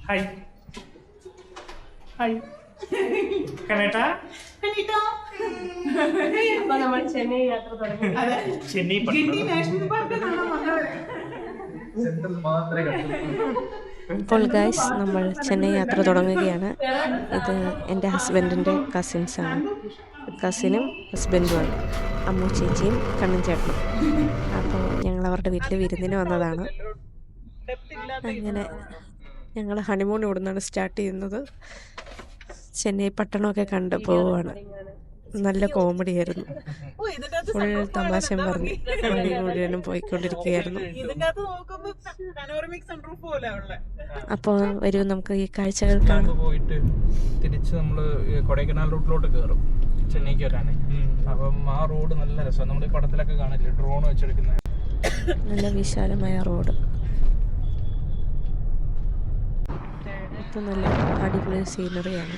Hi hi കനേട്ടാ അപ്പൊ നമ്മൾ ചെന്നൈ യാത്ര തുടങ്ങി. ചെന്നൈ അപ്പോൾ ഗൈസ് നമ്മൾ ചെന്നൈ യാത്ര തുടങ്ങുകയാണ്. ഇത് എൻ്റെ ഹസ്ബൻഡിൻ്റെ കസിൻസാണ്. കസിനും ഹസ്ബൻഡുമാണ്, അമ്മു ചേച്ചിയും കണ്ണൻ ചേട്ടനും. അപ്പോൾ ഞങ്ങൾ അവരുടെ വീട്ടിൽ വിരുന്നിന് വന്നതാണ്. അങ്ങനെ ഞങ്ങൾ ഹണിമൂൺ ഇവിടെ നിന്നാണ് സ്റ്റാർട്ട് ചെയ്യുന്നത്. ചെന്നൈ പട്ടണമൊക്കെ കണ്ട് പോവുകയാണ്. നല്ല കോമഡി ആയിരുന്നു. ഫുൾ തമാശയും പറഞ്ഞ് വഴി മുഴുവനും പോയിക്കൊണ്ടിരിക്കുകയായിരുന്നു. അപ്പോൾ വരൂ നമുക്ക് ഈ കാഴ്ചകൾ കാണാം. പോയിട്ട് തിരിച്ച് നമ്മൾ കൊടൈക്കനാൽ റൂട്ടിലോട്ട് കയറും ചെന്നൈക്ക് വരാനേ. അപ്പം ആ റോഡ് നല്ല രസമാണ്. നമ്മൾ ഈ പടത്തിലൊക്കെ കാണില്ലേ ഡ്രോൺ വെച്ചെടുക്കുന്നത്. നല്ല വിശാലമായ റോഡ്. ഇപ്പം നല്ല അടിപൊളി സീനറിയാണ്.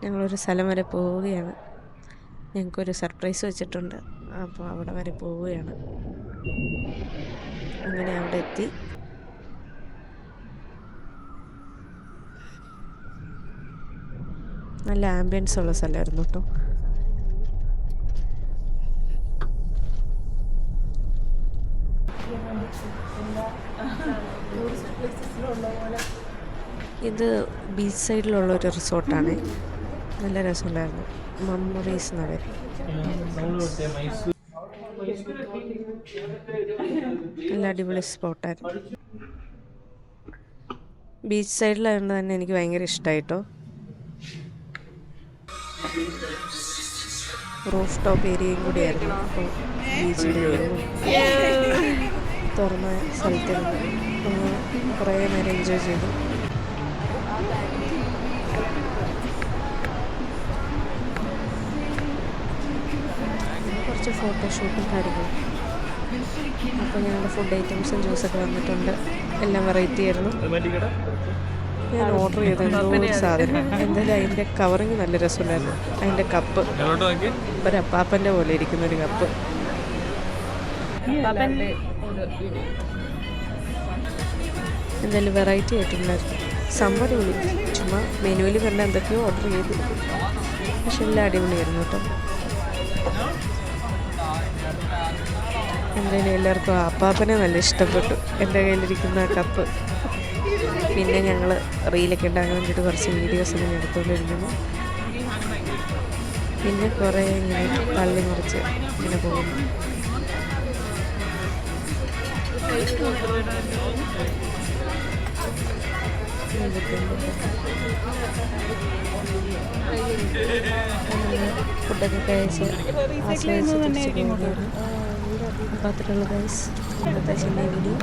ഞങ്ങളൊരു സ്ഥലം വരെ പോവുകയാണ്. ഞങ്ങൾക്കൊരു സർപ്രൈസ് വെച്ചിട്ടുണ്ട്. അപ്പോൾ അവിടെ വരെ പോവുകയാണ്. അങ്ങനെ അവിടെ എത്തി. നല്ല ആംബിയൻസ് ഉള്ള സ്ഥലമായിരുന്നു കേട്ടോ. ഇത് ബീച്ച് സൈഡിലുള്ള ഒരു റിസോർട്ടാണ്. നല്ല രസമുണ്ടായിരുന്നു. മെമ്മറീസ് എന്ന് പറയും. നല്ല അടിപൊളി സ്പോട്ടായിരുന്നു. ബീച്ച് സൈഡിലായതുകൊണ്ട് തന്നെ എനിക്ക് ഭയങ്കര ഇഷ്ടമായിട്ടോ. റൂഫ് ടോപ്പ് ഏരിയയും കൂടിയായിരുന്നു. അപ്പോൾ ബീച്ചിൽ തുറന്ന സ്ഥലത്തിരുന്ന് കുറേ നേരം എൻജോയ് ചെയ്തു. കുറച്ച് ഫോട്ടോഷൂട്ടും കാര്യങ്ങളും. അപ്പോൾ ഞങ്ങളുടെ ഫുഡ് ഐറ്റംസും ജ്യൂസൊക്കെ വന്നിട്ടുണ്ട്. എല്ലാം വെറൈറ്റി ആയിരുന്നു. ഞാൻ ഓർഡർ ചെയ്ത എന്തോ ഒരു സാധനം. എന്തായാലും അതിൻ്റെ കവറിങ് നല്ല രസമുണ്ടായിരുന്നു. അതിൻ്റെ കപ്പ് ഒരു അപ്പാപ്പൻ്റെ പോലെ ഇരിക്കുന്നൊരു കപ്പ്. എന്തായാലും വെറൈറ്റി ആയിട്ടുണ്ടായിരുന്നു. സംഭവം അടിപൊളി. ചുമ്മാ മെനുവിൽ കണ്ട എന്തൊക്കെയോ ഓർഡർ ചെയ്തു. പക്ഷെ എല്ലാം അടിപൊളിയായിരുന്നു കേട്ടോ. എന്തായാലും എല്ലാവർക്കും അപ്പാപ്പനെ നല്ല ഇഷ്ടപ്പെട്ടു. എൻ്റെ കയ്യിലിരിക്കുന്ന കപ്പ്. പിന്നെ ഞങ്ങൾ റീലൊക്കെ ഉണ്ടാകാൻ വേണ്ടിയിട്ട് കുറച്ച് വീഡിയോസൊക്കെ എടുത്തുകൊണ്ടിരിക്കുന്നു. പിന്നെ കുറേ ഇങ്ങനെ തള്ളി മറിച്ച് ഇങ്ങനെ പോകുന്നു. ഫുഡൊക്കെ കഴിച്ച് ആസ്വദിച്ച് തിരിച്ച് പോവുകയാണ്. അപ്പോൾ അത്രയുള്ള ഗൈസ് ഇന്നത്തെ ചെന്നൈ വീഡിയോ.